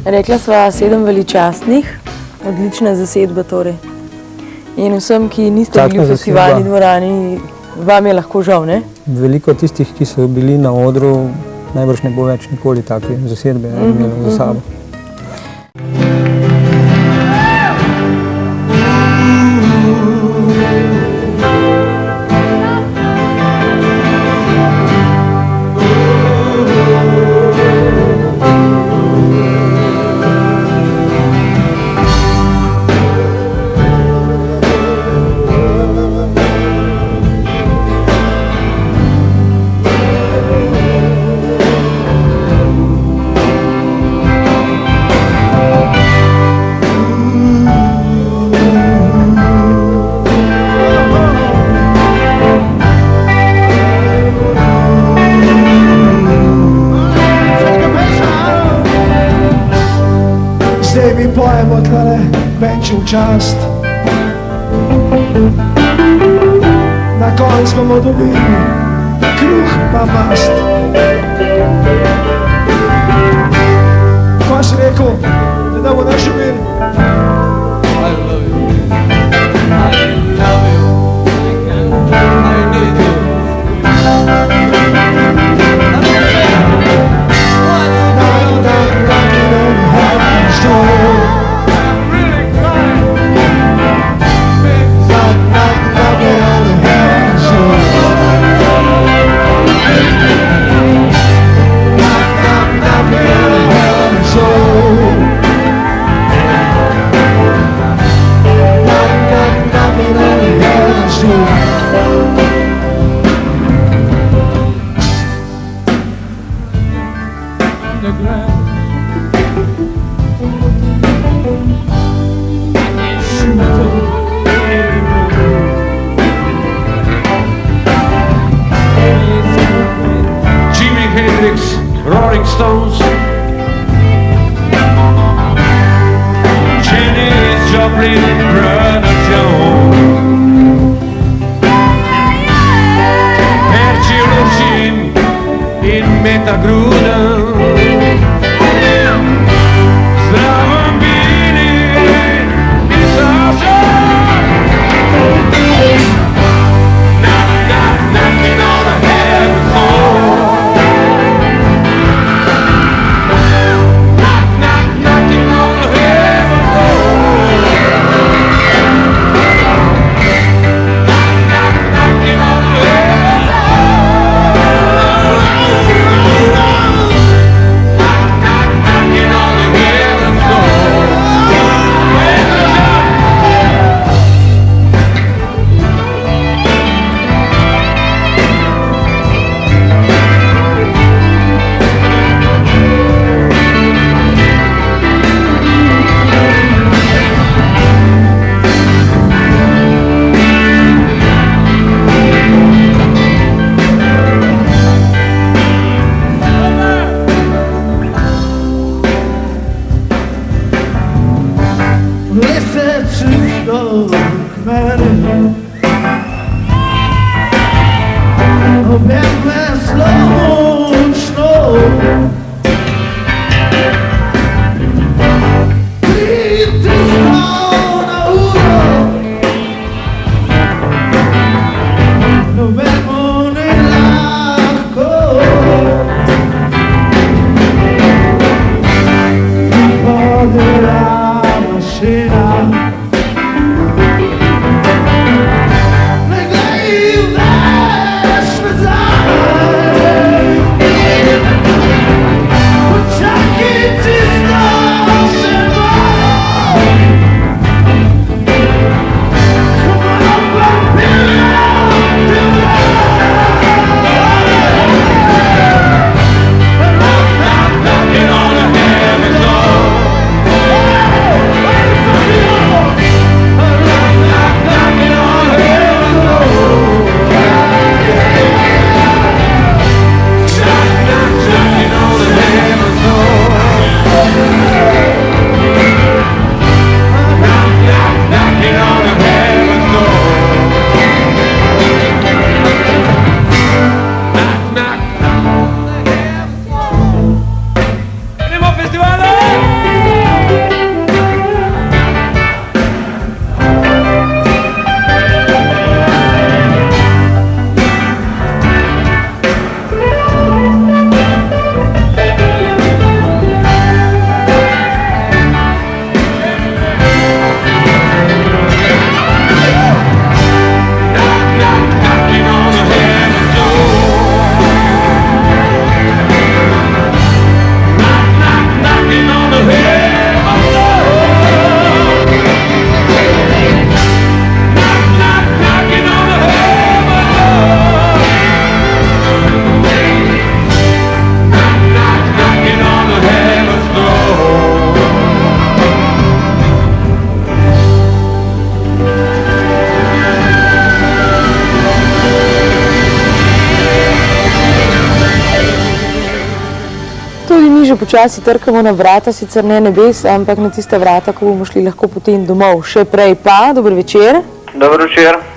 Rekla sva 7 veličastnih, odlična zasedba torej. In vsem, ki niste bili v festivalni dvorani, vam je lahko žal, ne? Veliko tistih, ki so bili na odru, najbrž ne bo več nikoli take zasedbe imelo za sabo. Mi pojemo tlele benči v čast. Na konec bomo dobili kruh pa mast. Ko si rekel, da bo naš umir? I love you. I love you. I need you. Rolling Stones, Janis Joplin, Brother Jones, Percy Lucin in Metagruden, Zdravo bili in Sasha, knocking on the heaven door. počasi trkamo na vrata, sicer ne nebes, ampak na tista vrata, ko bomo šli lahko potem domov. Še prej pa, dober večer. Dober večer.